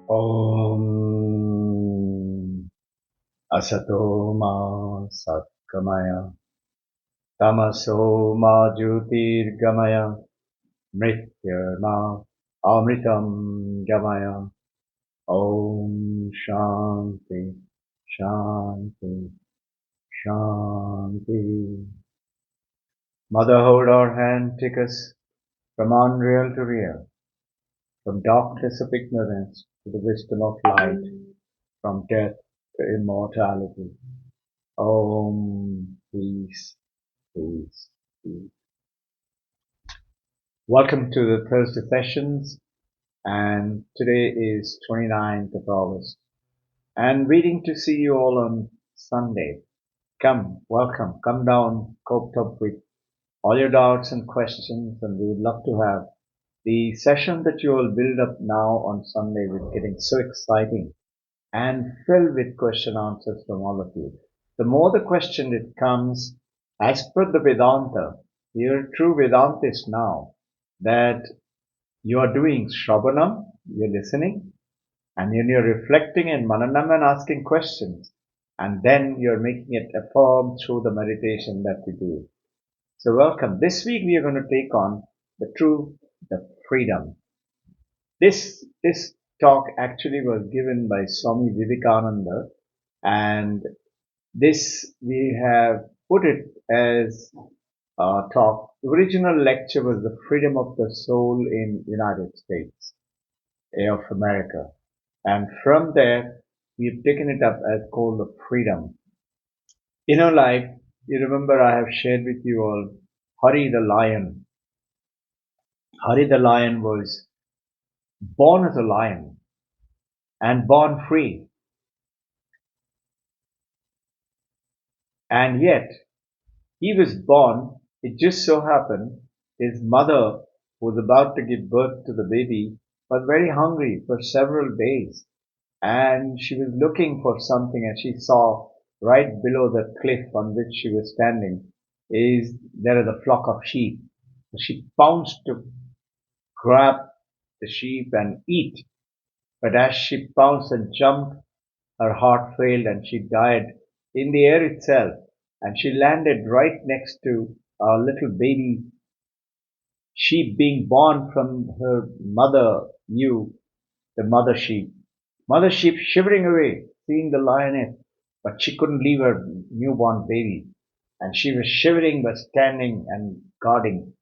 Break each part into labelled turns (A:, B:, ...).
A: Om Asato Ma Satgamaya Tamaso Ma Jyotirgamaya Mrityurma Amritam Gamaya Om Shanti Shanti Shanti. Mother, hold our hand, take us from unreal to real, from darkness of ignorance to the wisdom of light, from death to immortality. Om Peace, Peace, Peace. Welcome to the Thursday sessions, and today is 29th of August, and waiting to see you all on Sunday. Come, welcome, come down, coped up with all your doubts and questions, and we would love to have the session that you will build up now on Sunday with getting so exciting and filled with question answers from all of you. The more the question it comes, as per the Vedanta, you're true Vedantist now, that you are doing Shravanam, you're listening, and then you're reflecting in Mananam and asking questions, and then you're making it affirm through the meditation that we do. So welcome. This week we are going to take on the truth, the freedom. This talk actually was given by Swami Vivekananda, and this we have put it as a talk. The original lecture was the freedom of the soul in United States of America, and from there we've taken it up as called the freedom. Like you remember, I have shared with you all Hari the lion. Hari the lion was born as a lion and born free, and yet he was born, it just so happened his mother who was about to give birth to the baby was very hungry for several days, and she was looking for something, and she saw right below the cliff on which she was standing there is a flock of sheep. She pounced to grab the sheep and eat, but as she pounced and jumped, her heart failed and she died in the air itself, and she landed right next to a little baby sheep being born from her mother ewe, the mother sheep. Mother sheep shivering away, seeing the lioness, but she couldn't leave her newborn baby. And she was shivering but standing and guarding.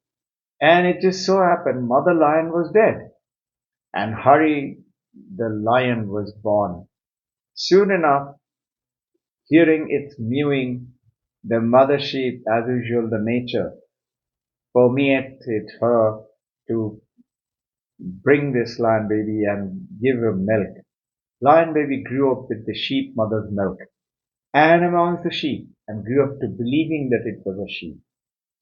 A: And it just so happened Mother Lion was dead. And Hari the lion was born. Soon enough, hearing its mewing, the mother sheep, as usual, the nature, permeated her to bring this lion baby and give him milk. Lion baby grew up with the sheep mother's milk and amongst the sheep and grew up to believing that it was a sheep.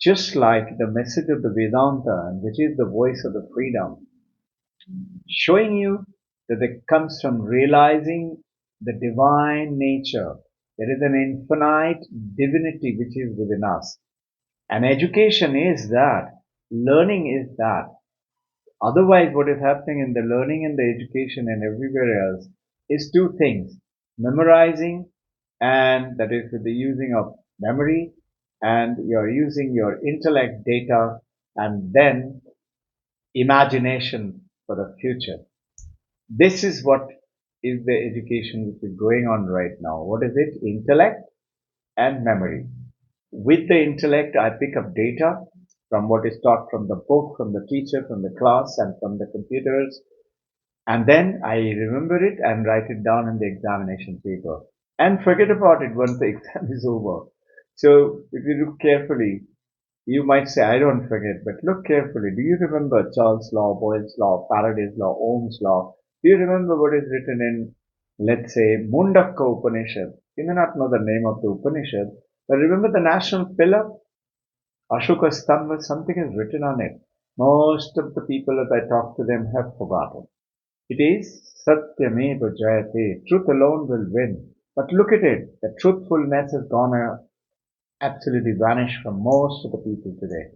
A: Just like the message of the Vedanta, and which is the voice of the freedom, showing you that it comes from realizing the divine nature. There is an infinite divinity which is within us. And education is that. Learning is that. Otherwise, what is happening in the learning and the education and everywhere else is two things. Memorizing, and that is with the using of memory, and you're using your intellect data, and then imagination for the future. This is what is the education which is going on right now. What is it? Intellect and memory. With the intellect, I pick up data from what is taught from the book, from the teacher, from the class, and from the computers. And then I remember it and write it down in the examination paper and forget about it once the exam is over. So if you look carefully, you might say, I don't forget, but look carefully. Do you remember Charles' law, Boyle's law, Faraday's law, Ohm's law? Do you remember what is written in, let's say, Mundaka Upanishad? You may not know the name of the Upanishad, but remember the national pillar? Ashoka Stamba, something is written on it. Most of the people that I talk to them have forgotten. It is Satyameva Jayate. Truth alone will win. But look at it. The truthfulness has gone absolutely vanished from most of the people today.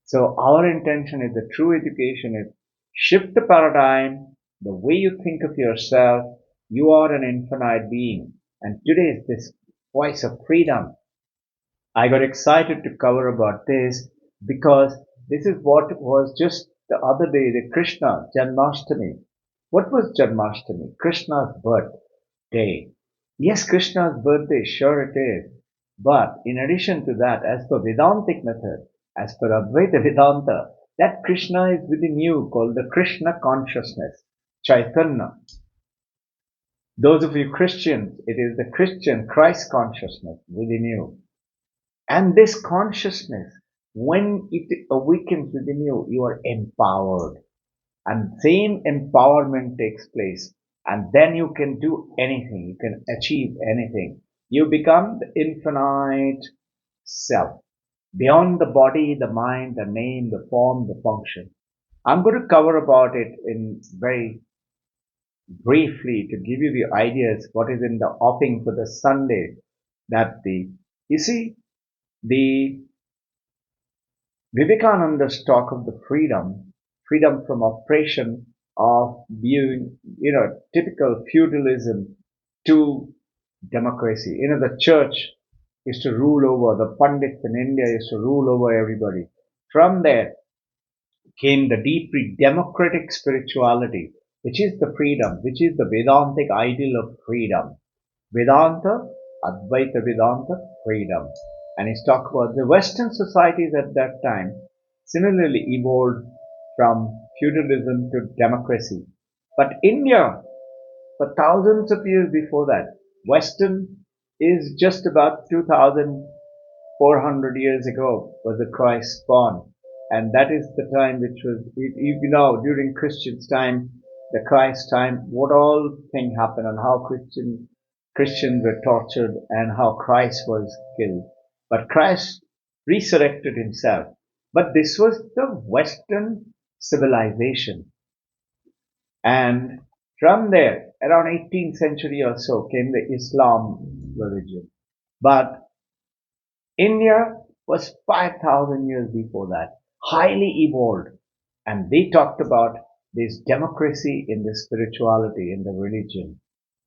A: So our intention is the true education is shift the paradigm The way you think of yourself, you are an infinite being. And today is this voice of freedom. I got excited to cover about this because this is what was just the other day, the Krishna Janmashtami. What was Janmashtami? Krishna's birthday. Yes, Krishna's birthday, sure it is. But in addition to that, as per Vedantic method, as per Advaita Vedanta, that Krishna is within you called the Krishna consciousness, Chaitanya. Those of you Christians, it is the Christian Christ consciousness within you. And this consciousness, when it awakens within you, you are empowered. And same empowerment takes place. And then you can do anything. You can achieve anything. You become the infinite self. Beyond the body, the mind, the name, the form, the function. I'm going to cover about it in very briefly to give you the ideas what is in the offing for the Sunday that you see, the Vivekananda's talk of the freedom from oppression of viewing, typical feudalism to democracy. The church is to rule over, the Pandits in India is to rule over everybody. From there came the deeply democratic spirituality, which is the freedom, which is the Vedantic ideal of freedom. Vedanta, Advaita Vedanta, freedom. And he's talked about the Western societies at that time similarly evolved from feudalism to democracy. But India, for thousands of years before that, Western is just about 2,400 years ago was the Christ born. And that is the time which was, during Christian's time, the Christ time, what all thing happened and how Christians were tortured and how Christ was killed. But Christ resurrected himself. But this was the Western civilization. And from there, around 18th century or so, came the Islam religion. But India was 5,000 years before that, highly evolved. And they talked about this democracy in the spirituality, in the religion.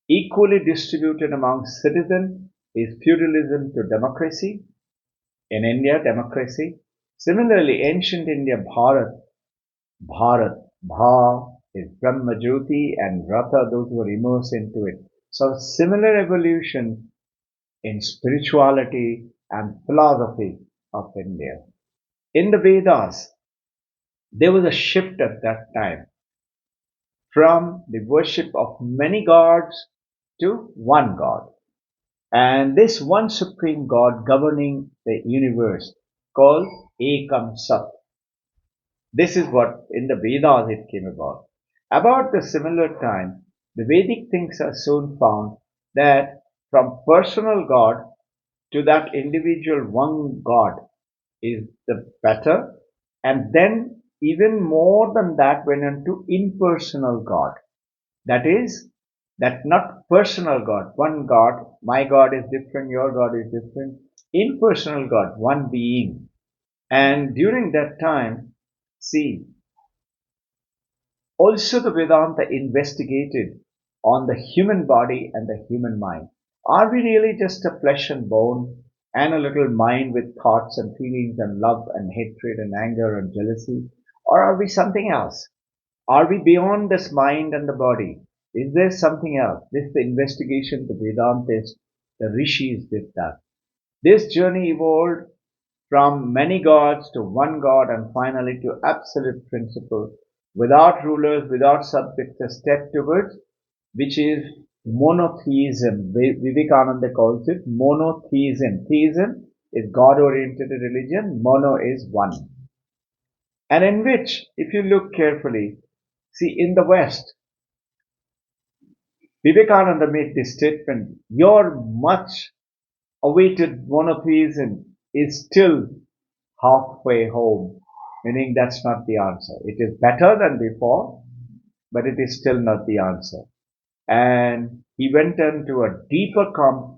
A: Equally distributed among citizens is feudalism to democracy. In India, democracy. Similarly, ancient India, Bharat, Bha is Brahma Jyoti and Rata, those who are immersed into it. So similar evolution in spirituality and philosophy of India. In the Vedas, there was a shift at that time from the worship of many gods to one God. And this one supreme God governing the universe called Ekam Sat. This is what in the Vedas it came about. About the similar time, the Vedic things are soon found that from personal God to that individual one God is the better. And then even more than that went into impersonal God. That is, that not personal God, one God, my God is different, your God is different, impersonal God, one being. And during that time, see, also the Vedanta investigated on the human body and the human mind. Are we really just a flesh and bone and a little mind with thoughts and feelings and love and hatred and anger and jealousy? Or are we something else? Are we beyond this mind and the body? Is there something else? This is the investigation the Vedantists, the rishis did that. This journey evolved from many gods to one God and finally to absolute principle without rulers, without subjects, a step towards which is monotheism. Vivekananda calls it monotheism. Theism is God-oriented religion. Mono is one. And in which, if you look carefully, see in the West, Vivekananda made this statement, your much awaited monotheism is still halfway home, meaning that's not the answer. It is better than before, but it is still not the answer. And he went into a deeper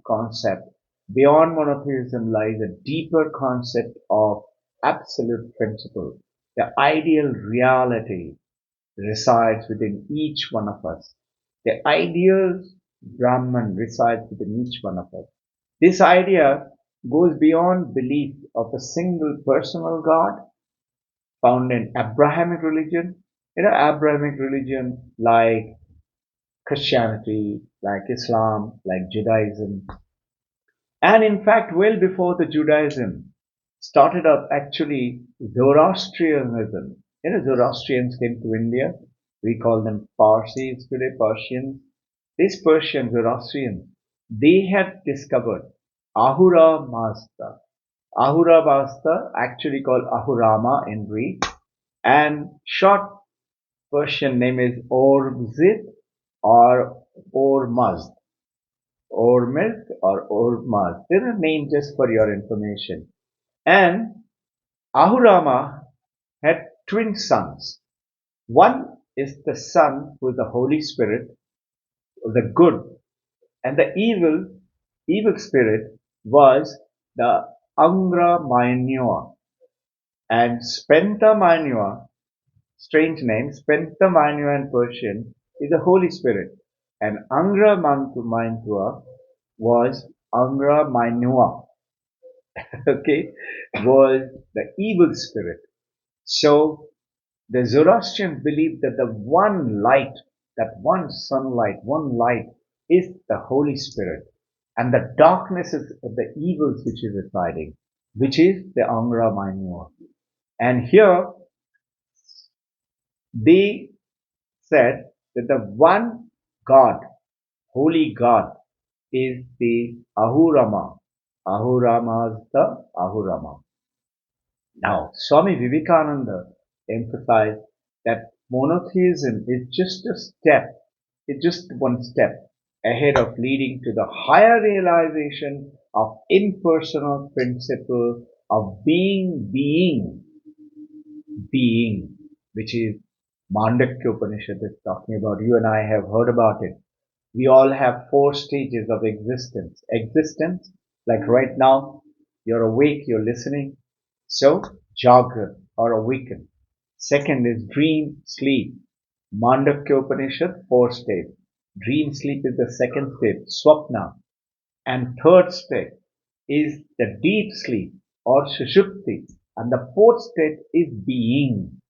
A: concept. Beyond monotheism lies a deeper concept of absolute principle, the ideal reality. resides within each one of us. The ideal Brahman resides within each one of us. This idea goes beyond belief of a single personal God found in Abrahamic religion. Abrahamic religion like Christianity, like Islam, like Judaism, and in fact, well before the Judaism started up, actually Zoroastrianism. Zoroastrians came to India. We call them Parsis today, Persians. These Persian Zoroastrians, they had discovered Ahura Mazda. Ahura Mazda, actually called Ahurama in Greek, and short Persian name is Orzid or Ormazd. Ormuzd or Ormazd. They're a name just for your information. And Ahurama had twin sons. One is the son who is the Holy Spirit, the good, and the evil spirit was the Angra Mainyua. And Spenta Mainyua, strange name, Spenta Mainyua in Persian is the Holy Spirit. And Angra Mainyua was Angra Mainyua, okay, was the evil spirit. So the Zoroastrians believed that the one light, that one sunlight, one light is the Holy Spirit. And the darkness is the evils which is residing, which is the Angra Mainyua. And here they said that the one God, holy God, is the Ahurama. Ahurama is the Ahurama. Now, Swami Vivekananda emphasized that monotheism is just a step, it's just one step ahead of leading to the higher realization of impersonal principle of being, which is Mandakya Upanishad is talking about. You and I have heard about it. We all have four stages of existence. Existence, like right now, you're awake, you're listening. So, Jagrat or awaken. Second is dream, sleep. Mandakya Upanishad, four stage. Dream sleep is the second stage, Swapna. And third stage is the deep sleep or Sushupti. And the fourth stage is being,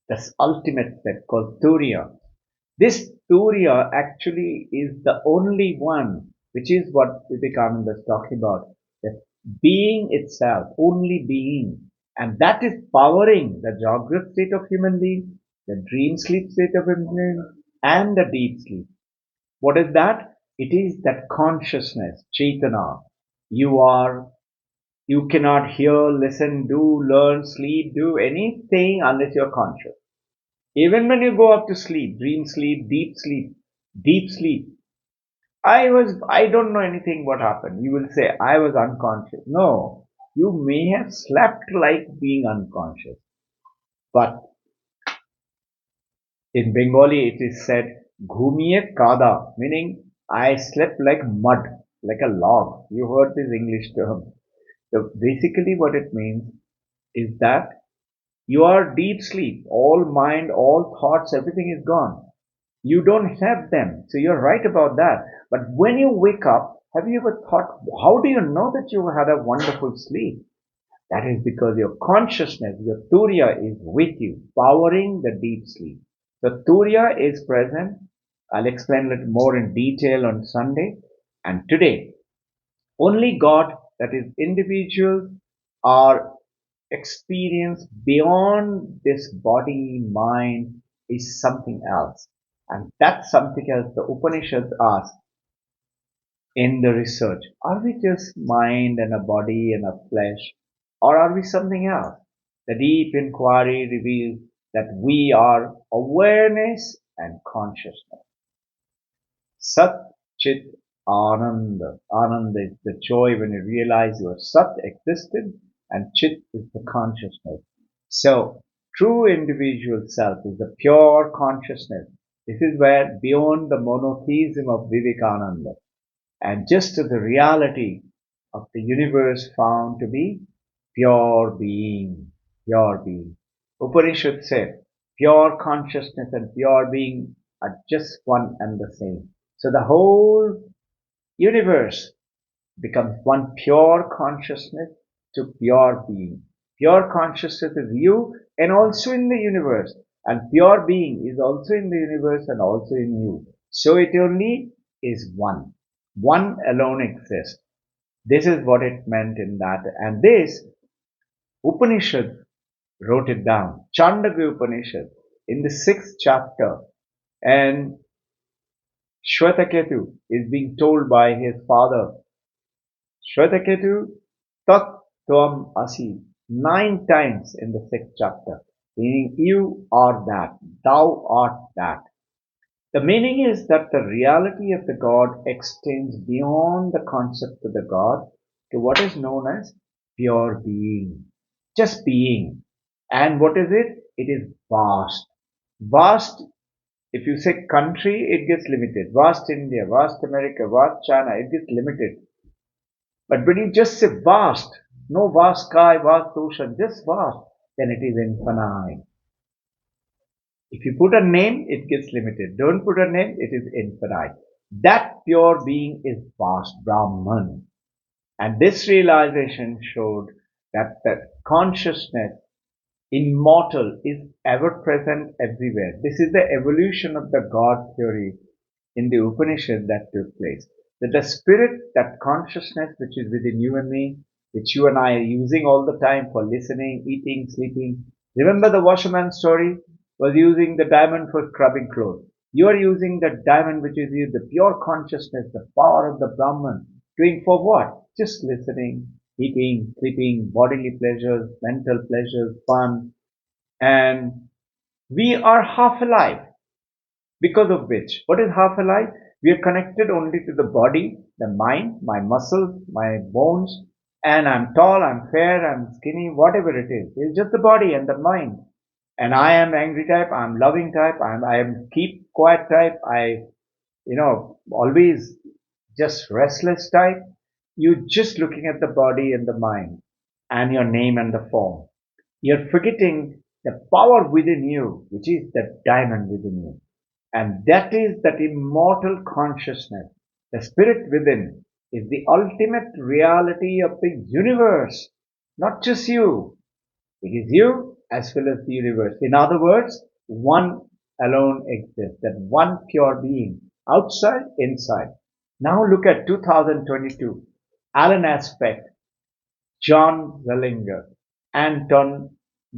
A: the ultimate state called Turiya. This Turiya actually is the only one, which is what Vivekananda is talking about. The being itself, only being. And that is powering the Jagrat state of human being, the dream sleep state of human being, and the deep sleep. What is that? It is that consciousness, Chaitana. You cannot hear, listen, do, learn, sleep, do anything unless you're conscious. Even when you go up to sleep, dream sleep, deep sleep. I don't know anything what happened. You will say, I was unconscious. No, you may have slept like being unconscious. But in Bengali it is said, Ghumiye kada, meaning I slept like mud, like a log. You heard this English term. So basically what it means is that you are deep sleep. All mind, all thoughts, everything is gone. You don't have them. So you're right about that. But when you wake up, have you ever thought, how do you know that you had a wonderful sleep? That is because your consciousness, your Turiya is with you, powering the deep sleep. The Turiya is present. I'll explain it more in detail on Sunday. And today, only God, that is individuals, are experience beyond this body, mind, is something else. And that's something else the Upanishads ask in the research. Are we just mind and a body and a flesh? Or are we something else? The deep inquiry reveals that we are awareness and consciousness. Sat Chit Ananda. Ananda is the joy when you realize your Sat existed and Chit is the consciousness. So, true individual self is the pure consciousness. This is where beyond the monotheism of Vivekananda and just the reality of the universe found to be pure being, pure being. Upanishad said, pure consciousness and pure being are just one and the same. So the whole universe becomes one pure consciousness to pure being. Pure consciousness is you and also in the universe. And pure being is also in the universe and also in you. So it only is one. One alone exists. This is what it meant in that. And this Upanishad wrote it down. Chandogya Upanishad in the 6th chapter. And Shvetaketu is being told by his father, Shvetaketu, Tat Tvam Asi, 9 times in the 6th chapter, meaning you are that, thou art that. The meaning is that the reality of the God extends beyond the concept of the God to what is known as pure being, just being. And what is it? It is vast. Vast, if you say country, it gets limited. Vast India, vast America, vast China, it gets limited. But when you just say vast, no vast sky, vast ocean, just vast, then it is infinite. If you put a name, it gets limited. Don't put a name, it is infinite. That pure being is vast, Brahman. And this realization showed that the consciousness, immortal, is ever present everywhere. This is the evolution of the God theory in the Upanishad that took place. That the spirit, that consciousness which is within you and me, which you and I are using all the time for listening, eating, sleeping. Remember the washerman story? Was using the diamond for scrubbing clothes. You are using the diamond which is you, the pure consciousness, the power of the Brahman, doing for what? Just listening, eating, sleeping, bodily pleasures, mental pleasures, fun. And we are half alive. Because of which, what is half alive? We are connected only to the body, the mind, my muscles, my bones, and I'm tall, I'm fair, I'm skinny, whatever it is. It's just the body and the mind. And I am angry type, I'm loving type, I am keep quiet type, always just restless type. You're just looking at the body and the mind and your name and the form. You're forgetting the power within you, which is the diamond within you. And that is that immortal consciousness. The spirit within is the ultimate reality of the universe, not just you. It is you as well as the universe. In other words, one alone exists, that one pure being, outside, inside. Now look at 2022. Alan Aspect, John Zellinger, Anton,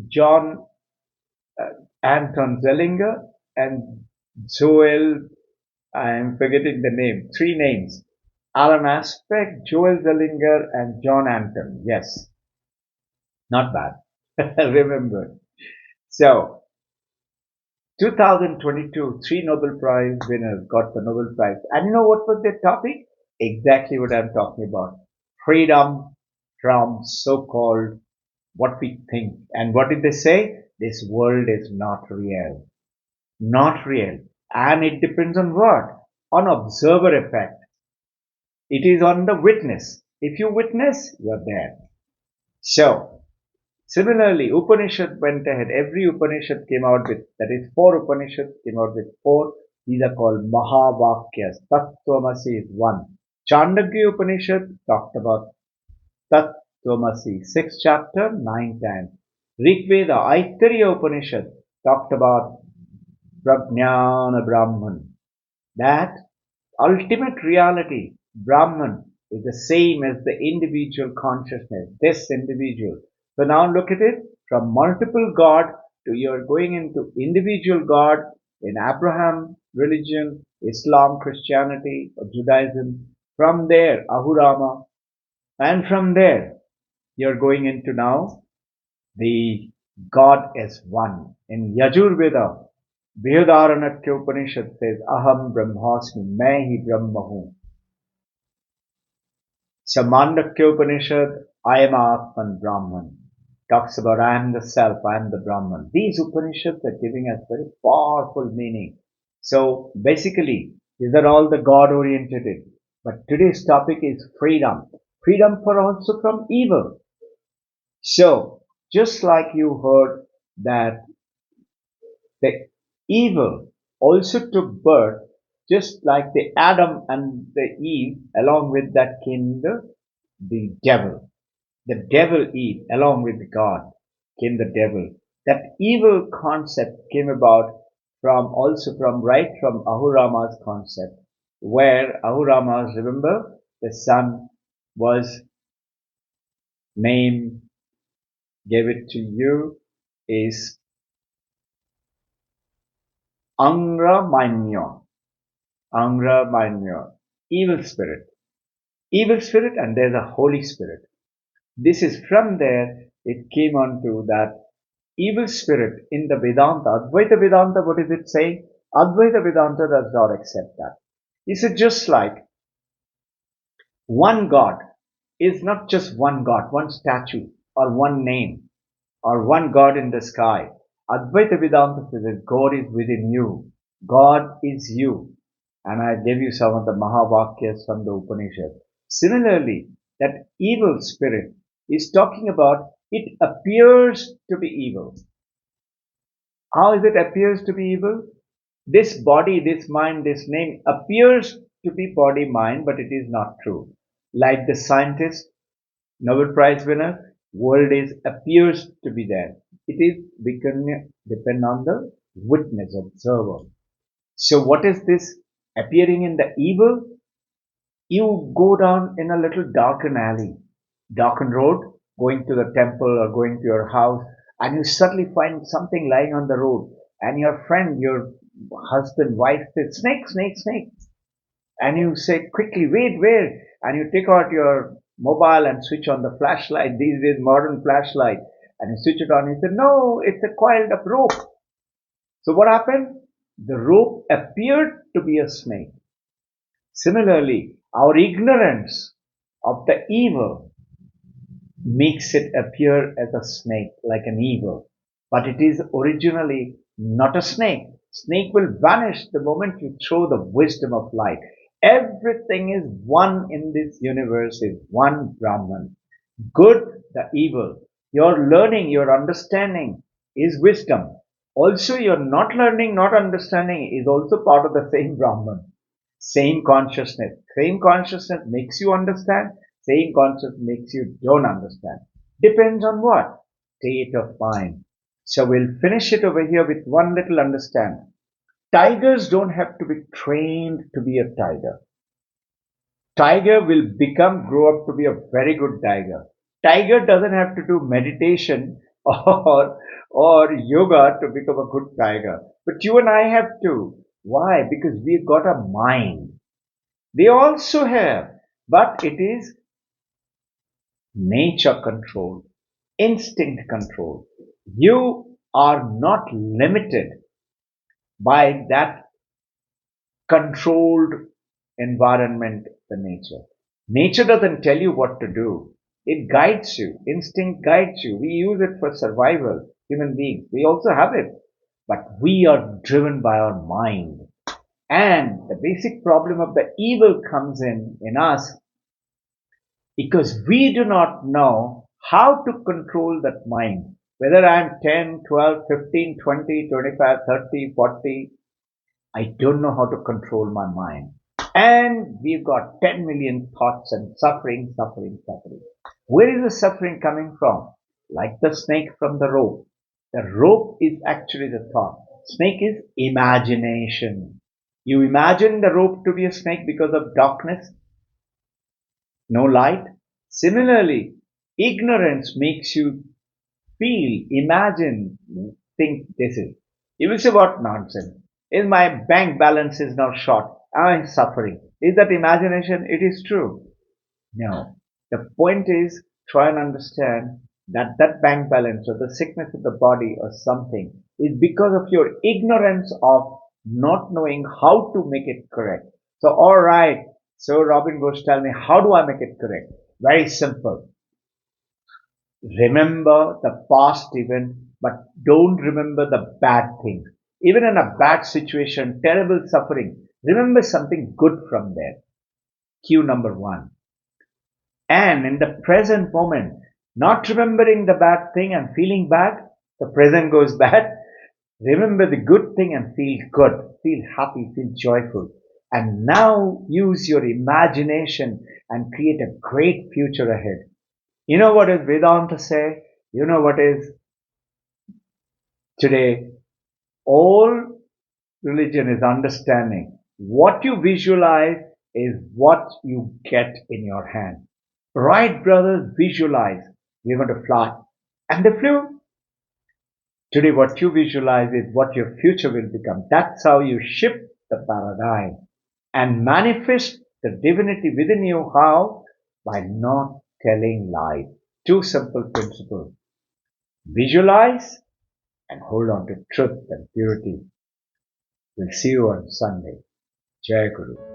A: John, Anton Zellinger, and Joel, I'm forgetting the name, 3 names. Alan Aspect, Joel Zellinger, and John Anton. Yes, not bad. Remember. So, 2022, 3 Nobel Prize winners got the Nobel Prize. And you know what was their topic? Exactly what I'm talking about. Freedom from so-called what we think. And what did they say? This world is not real. Not real. And it depends on what? On observer effect. It is on the witness. If you witness, you're there. So, similarly, Upanishad went ahead. Every Upanishad came out with, that is 4 Upanishads came out with 4. These are called Mahavakyas. Tattvamasi is 1. Chandogya Upanishad talked about Tattvamasi, 6th chapter, 9 times. Rigveda, Aitariya Upanishad talked about Prajnana Brahman. That ultimate reality, Brahman, is the same as the individual consciousness, this individual. So now look at it from multiple God to you're going into individual God in Abraham religion, Islam, Christianity, or Judaism. From there, Ahurama. And from there, you're going into now the God is one. In Yajurveda, Brihadaranyaka Upanishad says, Aham Brahmasmi, Main hi Brahma hu. Samandakya Upanishad, I am Atman Brahman. Talks about I am the self, I am the Brahman. These Upanishads are giving us very powerful meaning. So basically, these are all the God oriented. But today's topic is freedom. Freedom for also from evil. So, just like you heard that The evil also took birth, just like the Adam and the Eve, along with that came the devil. The devil Eve, along with God, came the devil. That evil concept came about from Ahurama's concept, where Ahurama's, remember, the son was named, gave it to you, is Angra Mainyo, evil spirit. Evil spirit, and there's a Holy Spirit. This is from there it came on to that evil spirit in the Vedanta. Advaita Vedanta, what is it saying? Advaita Vedanta does not accept that. He said just like one God is not just one God, one statue, or one name, or one God in the sky. Advaita Vedanta says that God is within you. God is you. And I gave you some of the Mahavakyas from the Upanishad. Similarly, that evil spirit is talking about it appears to be evil. How is it appears to be evil? This body, this mind, this name appears to be body, mind, but it is not true. Like the scientist, Nobel Prize winner, world is appears to be there. It is depend on the witness, observer. So what is this appearing in the evil? You go down in a little darkened alley, darkened road, going to the temple or going to your house, and you suddenly find something lying on the road, and your friend, your husband, wife says, snake, snake, snake. And you say quickly, wait, where? And you take out your mobile and switch on the flashlight, these days modern flashlight, and you switch it on. You say, no, it's a coiled up rope. So what happened? The rope appeared to be a snake. Similarly, our ignorance of the evil makes it appear as a snake, like an evil. But it is originally not a snake. Snake will vanish the moment you throw the wisdom of light. Everything is one in this universe, is one Brahman. Good, the evil. Your learning, your understanding is wisdom. Also, your not learning, not understanding is also part of the same Brahman. Same consciousness. Same consciousness makes you understand. Same consciousness makes you don't understand. Depends on what? State of mind. So we'll finish it over here with one little understanding. Tigers don't have to be trained to be a tiger. Tiger will grow up to be a very good tiger. Tiger doesn't have to do meditation or yoga to become a good tiger. But you and I have to. Why? Because we've got a mind. They also have, but it is nature control, instinct control. You are not limited by that controlled environment, the nature. Nature doesn't tell you what to do. It guides you. Instinct guides you. We use it for survival, human beings. We also have it. But we are driven by our mind. And the basic problem of the evil comes in us because we do not know how to control that mind. Whether I'm 10, 12, 15, 20, 25, 30, 40, I don't know how to control my mind. And we've got 10 million thoughts and suffering, suffering, suffering. Where is the suffering coming from? Like the snake from the rope. The rope is actually the thought. Snake is imagination. You imagine the rope to be a snake because of darkness, no light. Similarly, ignorance makes you feel, imagine, think this is. You will say, what nonsense? Is my bank balance is now short? Am I suffering? Is that imagination? It is true. No. The point is, try and understand that that bank balance or the sickness of the body or something is because of your ignorance of not knowing how to make it correct. So, alright. So, Robbin Ghosh, tell me, how do I make it correct? Very simple. Remember the past event, but don't remember the bad things. Even in a bad situation, terrible suffering, remember something good from there. Cue number one. And in the present moment, not remembering the bad thing and feeling bad, the present goes bad. Remember the good thing and feel good, feel happy, feel joyful. And now use your imagination and create a great future ahead. You know what is Vedanta say? You know what is today? All religion is understanding. What you visualize is what you get in your hand. Right, brothers, visualize. We're going to fly. And they flew. Today, what you visualize is what your future will become. That's how you shift the paradigm and manifest the divinity within you. How? By not telling lies. Two simple principles. Visualize and hold on to truth and purity. We'll see you on Sunday. Jai Guru.